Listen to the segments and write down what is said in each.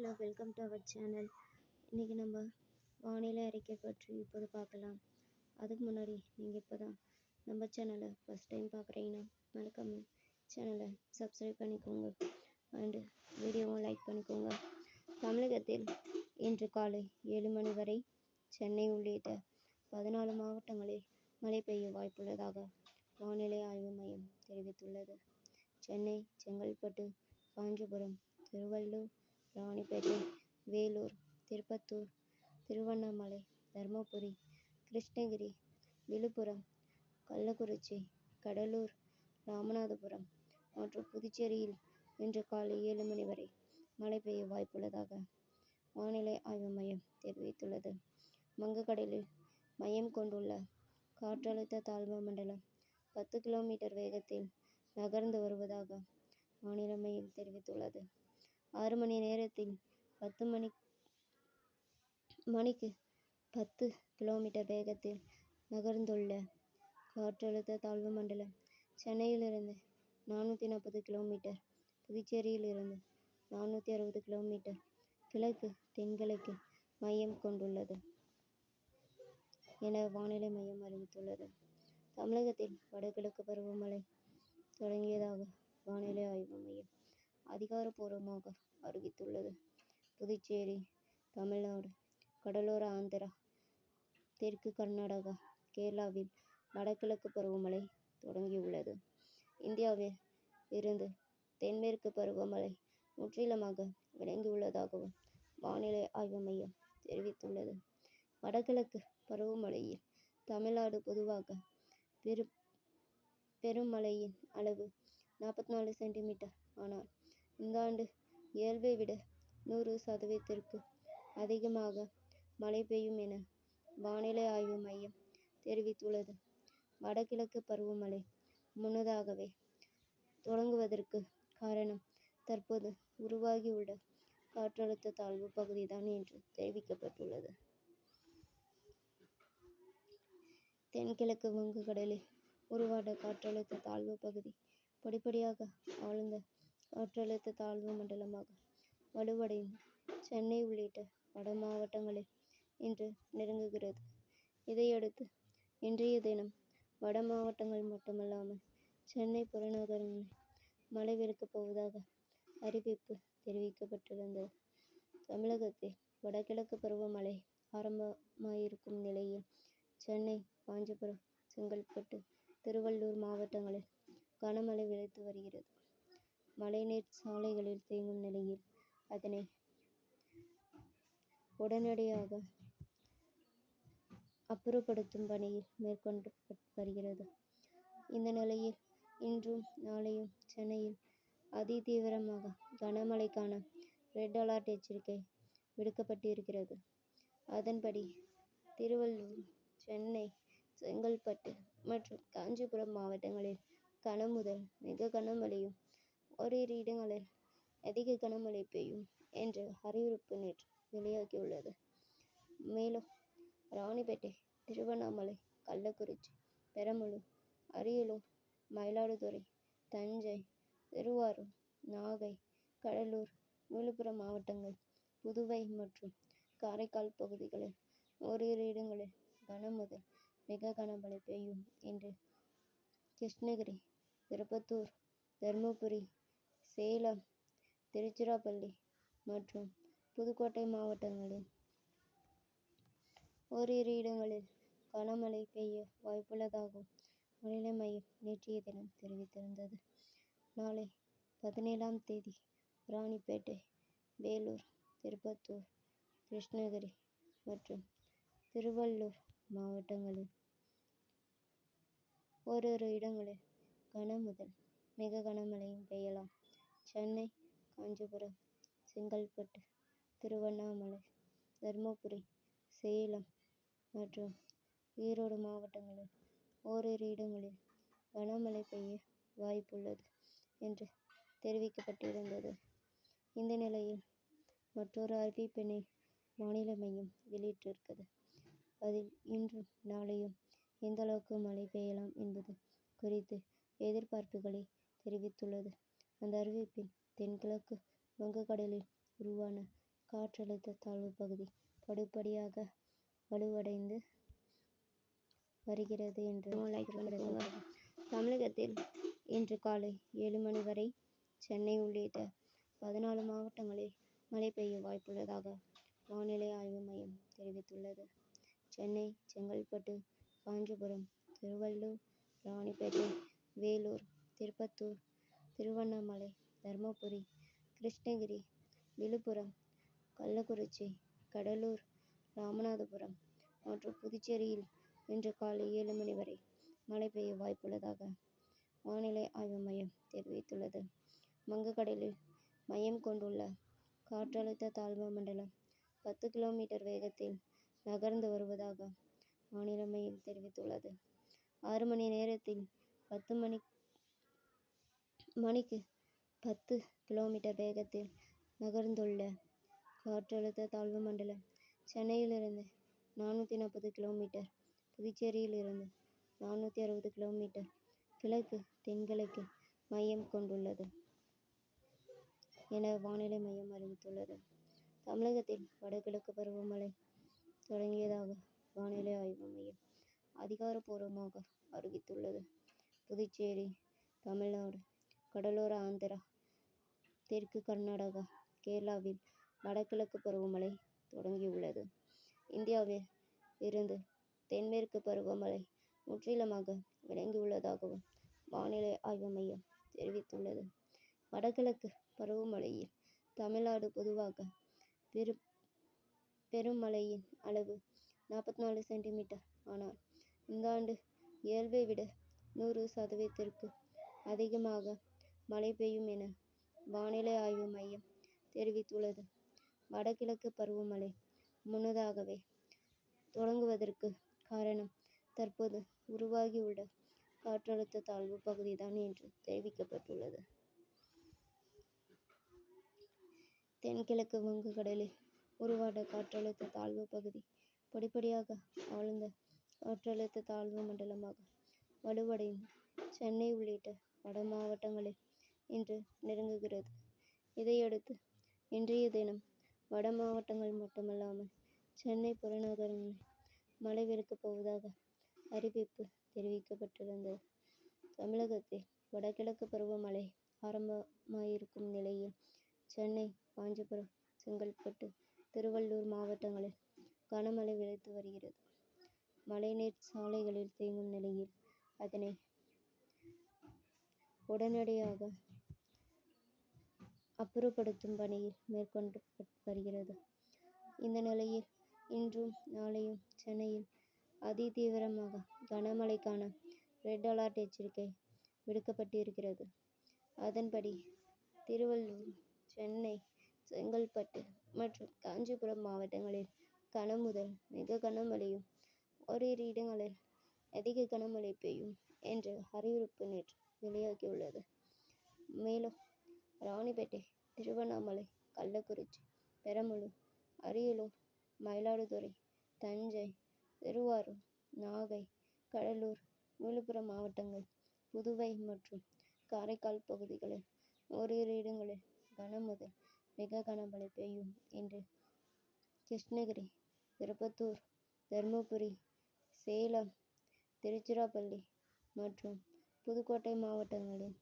Hello, welcome to our channel. இன்றைக்கி நம்ம வானிலை அறிக்கை பற்றி இப்போது பார்க்கலாம். அதுக்கு முன்னாடி நீங்கள் இப்போ தான் நம்ம சேனலை ஃபஸ்ட் டைம் பார்க்குறீங்கன்னா மறக்காம சேனலை சப்ஸ்கிரைப் பண்ணிக்கோங்க அண்டு வீடியோவும் லைக் பண்ணிக்கோங்க. தமிழகத்தில் இன்று காலை 7 மணி வரை சென்னை உள்ளிட்ட 14 மாவட்டங்களில் மழை பெய்ய வாய்ப்புள்ளதாக வானிலை ஆய்வு மையம் தெரிவித்துள்ளது. சென்னை, செங்கல்பட்டு, காஞ்சிபுரம், திருவள்ளூர், ராணிப்பேட்டை, வேலூர், திருப்பத்தூர், திருவண்ணாமலை, தர்மபுரி, கிருஷ்ணகிரி, விழுப்புரம், கள்ளக்குறிச்சி, கடலூர், ராமநாதபுரம் மற்றும் புதுச்சேரியில் இன்று காலை 7 மணி வரை மழை பெய்ய வாய்ப்புள்ளதாக வானிலை ஆய்வு மையம் தெரிவித்துள்ளது. வங்கக்கடலில் மையம் கொண்டுள்ள காற்றழுத்த தாழ்வு மண்டலம் 10 கிலோமீட்டர் வேகத்தில் நகர்ந்து வருவதாக வானிலை மையம் தெரிவித்துள்ளது. 6 மணி நேரத்தில் 10 மணிக்கு 10 கிலோமீட்டர் வேகத்தில் நகர்ந்துள்ள காற்றழுத்த தாழ்வு மண்டலம் சென்னையிலிருந்து 440 கிலோமீட்டர், புதுச்சேரியிலிருந்து 460 கிலோமீட்டர் கிழக்கு தென்கிழக்கு மையம் கொண்டுள்ளது என வானிலை மையம் அறிவித்துள்ளது. தமிழகத்தில் வடகிழக்கு பருவமழை தொடங்கியதாக வானிலை ஆய்வு மையம் அதிகாரப்பூர்வமாக அறிவித்துள்ளது. புதுச்சேரி, தமிழ்நாடு, கடலோர ஆந்திரா, தெற்கு கர்நாடகா, கேரளாவில் வடகிழக்கு பருவமழை தொடங்கியுள்ளது. இந்தியாவில் இருந்து தென்மேற்கு பருவமழை முற்றிலுமாக விளங்கியுள்ளதாகவும் வானிலை ஆய்வு மையம் தெரிவித்துள்ளது. வடகிழக்கு பருவமழையில் தமிழ்நாடு பொதுவாக பெரும் மழையின் அளவு 44 சென்டிமீட்டர். ஆனால் இந்த ஆண்டு இயல்பை விட 100% அதிகமாக மழை பெய்யும் என வானிலை ஆய்வு மையம் தெரிவித்துள்ளது. வடகிழக்கு பருவமழை முன்னதாகவே தொடங்குவதற்கு காரணம் தற்போது உருவாகியுள்ள காற்றழுத்த தாழ்வு பகுதிதான் என்று தெரிவிக்கப்பட்டுள்ளது. தென்கிழக்கு வங்கக்கடலில் உருவான காற்றழுத்த தாழ்வு பகுதி படிப்படியாக ஆழ்ந்த காற்றழுத்த தாழ்வு மண்டலமாக வலுவடைந்து சென்னை உள்ளிட்ட வட மாவட்டங்களில் இன்று நெருங்குகிறது. இதையடுத்து இன்றைய தினம் வட மாவட்டங்கள் மட்டுமல்லாமல் சென்னை புறநகரில் மழை விற்கப் போவதாக அறிவிப்பு தெரிவிக்கப்பட்டிருந்தது. தமிழகத்தில் வடகிழக்கு பருவமழை ஆரம்பமாயிருக்கும் நிலையில் சென்னை, காஞ்சிபுரம், செங்கல்பட்டு, திருவள்ளூர் மாவட்டங்களில் கனமழை வெளுத்து வருகிறது. மழைநீர் சாலைகளில் தேங்கும் நிலையில் அதனை உடனடியாக அப்புறப்படுத்தும் பணியில் மேற்கொண்டு வருகிறது. இந்த நிலையில் இன்றும் நாளையும் சென்னையில் அதிதீவிரமாக கனமழைக்கான ரெட் அலர்ட் எச்சரிக்கை விடுக்கப்பட்டிருக்கிறது. அதன்படி திருவள்ளூர், சென்னை, செங்கல்பட்டு மற்றும் காஞ்சிபுரம் மாவட்டங்களில் கன முதல் மிக கனமழையும் ஓரிரு இடங்களில் அதிக கனமழை பெய்யும் என்ற அறிவிப்பு நேற்று வெளியாகியுள்ளது. மேலும் ராணிப்பேட்டை, திருவண்ணாமலை, கள்ளக்குறிச்சி, பெரம்பலூர், அரியலூர், மயிலாடுதுறை, தஞ்சை, திருவாரூர், நாகை, கடலூர், விழுப்புரம் மாவட்டங்கள், புதுவை மற்றும் காரைக்கால் பகுதிகளில் ஓரிரு இடங்களில் கன முதல் மிக கனமழை பெய்யும் என்று கிருஷ்ணகிரி, திருப்பத்தூர், தர்மபுரி, சேலம், திருச்சிராப்பள்ளி மற்றும் புதுக்கோட்டை மாவட்டங்களில் ஓரிரு இடங்களில் கனமழை பெய்ய வாய்ப்புள்ளதாகவும் வானிலை மையம் நேற்றைய தினம் தெரிவித்திருந்தது. நாளை 17ஆம் தேதி ராணிப்பேட்டை, வேலூர், திருப்பத்தூர், கிருஷ்ணகிரி மற்றும் திருவள்ளூர் மாவட்டங்களில் ஓரிரு இடங்களில் கன முதல் மிக கனமழையும் பெய்யலாம். சென்னை, காஞ்சிபுரம், செங்கல்பட்டு, திருவண்ணாமலை, தர்மபுரி, சேலம் மற்றும் ஈரோடு மாவட்டங்களில் ஓரிரு இடங்களில் கனமழை பெய்ய வாய்ப்புள்ளது என்று தெரிவிக்கப்பட்டிருந்தது. இந்த நிலையில் மற்றொரு அறிவிப்பினை வானிலை மையம் வெளியிட்டிருக்கிறது. அதில் இன்றும் நாளையும் எந்த அளவுக்கு மழை பெய்யலாம் என்பது குறித்து எதிர்பார்ப்புகளை தெரிவித்துள்ளது. அந்த அறிவிப்பில் தென்கிழக்கு வங்கக்கடலில் உருவான காற்றழுத்த தாழ்வு பகுதி படிப்படியாக வலுவடைந்து வருகிறது என்று குறிப்பிடத்தக்கது. தமிழகத்தில் இன்று காலை 7 மணி வரை சென்னை உள்ளிட்ட 14 மாவட்டங்களில் மழை பெய்ய வாய்ப்புள்ளதாக வானிலை ஆய்வு மையம் தெரிவித்துள்ளது. சென்னை, செங்கல்பட்டு, காஞ்சிபுரம், திருவள்ளூர், ராணிப்பேட்டை, வேலூர், திருப்பத்தூர், திருவண்ணாமலை, தர்மபுரி, கிருஷ்ணகிரி, விழுப்புரம், கள்ளக்குறிச்சி, கடலூர், ராமநாதபுரம் மற்றும் புதுச்சேரியில் இன்று காலை 7 மணி வரை மழை பெய்ய வாய்ப்புள்ளதாக வானிலை ஆய்வு மையம் தெரிவித்துள்ளது. வங்கக்கடலில் மையம் கொண்டுள்ள காற்றழுத்த தாழ்வு மண்டலம் 10 கிலோமீட்டர் வேகத்தில் நகர்ந்து வருவதாக வானிலை மையம் தெரிவித்துள்ளது. 6 மணி நேரத்தில் 10 மணிக்கு 10 கிலோமீட்டர் வேகத்தில் நகர்ந்துள்ள காற்றழுத்த தாழ்வு மண்டலம் சென்னையிலிருந்து 440 கிலோமீட்டர், புதுச்சேரியில் இருந்து 460 கிலோமீட்டர் கிழக்கு தென்கிழக்கு மையம் கொண்டுள்ளது என வானிலை மையம் அறிவித்துள்ளது. தமிழகத்தில் வடகிழக்கு பருவமழை தொடங்கியதாக வானிலை ஆய்வு மையம் அதிகாரப்பூர்வமாக அறிவித்துள்ளது. புதுச்சேரி, தமிழ்நாடு, கடலோர ஆந்திரா, தெற்கு கர்நாடகா, கேரளாவில் வடகிழக்கு பருவமழை தொடங்கியுள்ளது. இந்தியாவில் இருந்து தென்மேற்கு பருவமழை முற்றிலுமாக விலகியுள்ளதாகவும் வானிலை ஆய்வு மையம் தெரிவித்துள்ளது. வடகிழக்கு பருவமழையில் தமிழ்நாடு பொதுவாக பெரும் மழையின் அளவு 44 சென்டிமீட்டர். ஆனால் இந்த ஆண்டு இயல்பை விட 100% அதிகமாக மழை பெய்யும் என வானிலை ஆய்வு மையம் தெரிவித்துள்ளது. வடகிழக்கு பருவமழை முன்னதாகவே தொடங்குவதற்கு காரணம் தற்போது உருவாகியுள்ள காற்றழுத்த தாழ்வு பகுதிதான் என்று தெரிவிக்கப்பட்டுள்ளது. தென்கிழக்கு வங்கக்கடலில் உருவான காற்றழுத்த தாழ்வு பகுதி படிப்படியாக ஆழ்ந்த காற்றழுத்த தாழ்வு மண்டலமாக வலுவடைந்து சென்னை உள்ளிட்ட வட மாவட்டங்களில் இன்று நெருங்குகிறது. இதையடுத்து இன்றைய தினம் வட மாவட்டங்கள் மட்டுமல்லாமல் சென்னை புறநகரில் மழை இருக்கப் போவதாக அறிவிப்பு தெரிவிக்கப்பட்டிருந்தது. தமிழகத்தில் வடகிழக்கு பருவமழை ஆரம்பமாயிருக்கும் நிலையில் சென்னை, காஞ்சிபுரம், செங்கல்பட்டு, திருவள்ளூர் மாவட்டங்களில் கனமழை வெளுத்து வருகிறது. மழைநீர் சாலைகளில் தேங்கும் நிலையில் அதனை உடனடியாக அப்புறப்படுத்தும் பணியில் மேற்கொள்ளப்பட்டு வருகிறது. இந்த நிலையில் இன்றும் நாளையும் சென்னையில் அதிதீவிரமாக கனமழைக்கான ரெட் அலர்ட் எச்சரிக்கை விடுக்கப்பட்டிருக்கிறது. அதன்படி திருவள்ளூர், சென்னை, செங்கல்பட்டு மற்றும் காஞ்சிபுரம் மாவட்டங்களில் கன முதல் மிக கனமழையும், ஓரிரு இடங்களில் அதிக கனமழை பெய்யும் என்ற அறிவிப்பு நேற்று வெளியாகியுள்ளது. மேலும் ராணிப்பேட்டை, திருவண்ணாமலை, கள்ளக்குறிச்சி, பெரம்பலூர், அரியலூர், மயிலாடுதுறை, தஞ்சை, திருவாரூர், நாகை, கடலூர், விழுப்புரம் மாவட்டங்கள், புதுவை மற்றும் காரைக்கால் பகுதிகளில் ஓரிரு இடங்களில் கன முதல் மிக கனமழை பெய்யும் என்று கிருஷ்ணகிரி, திருப்பத்தூர், தர்மபுரி, சேலம், திருச்சிராப்பள்ளி மற்றும் புதுக்கோட்டை மாவட்டங்களில்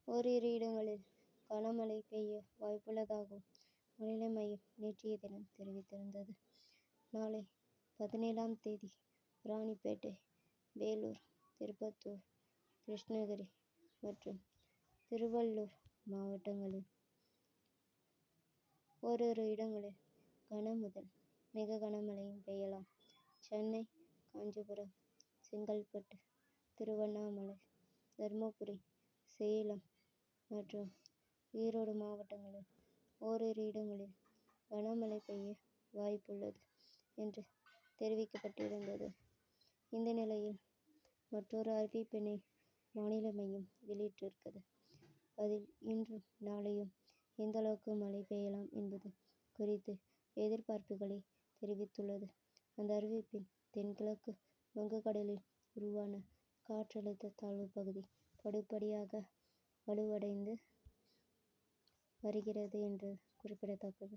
ஓரிரு இடங்களில் கனமழை பெய்ய வாய்ப்புள்ளதாகவும் வானிலை மையம் நேற்றைய தினம் தெரிவித்திருந்தது. நாளை 17ஆம் தேதி ராணிப்பேட்டை, வேலூர், திருப்பத்தூர், கிருஷ்ணகிரி மற்றும் திருவள்ளூர் மாவட்டங்களில் ஓரிரு இடங்களில் கன முதல் மிக கனமழையும் பெய்யலாம். சென்னை, காஞ்சிபுரம், செங்கல்பட்டு, திருவண்ணாமலை, தர்மபுரி, சேலம் மற்றும் ஈரோடு மாவட்டங்களில் ஓரிரு இடங்களில் கனமழை பெய்ய வாய்ப்புள்ளது என்று தெரிவிக்கப்பட்டிருந்தது. இந்த நிலையில் மற்றொரு அறிவிப்பினை வானிலை மையம் வெளியிட்டிருக்கிறது. அதில் இன்றும் நாளையும் எந்த அளவுக்கு மழை பெய்யலாம் என்பது குறித்து எதிர்பார்ப்புகளை தெரிவித்துள்ளது. அந்த அறிவிப்பில் தென்கிழக்கு வங்கக்கடலில் உருவான காற்றழுத்த தாழ்வு பகுதி படிப்படியாக வலுவடைந்து வருகிறது என்று குறிப்பிடத்தக்கது.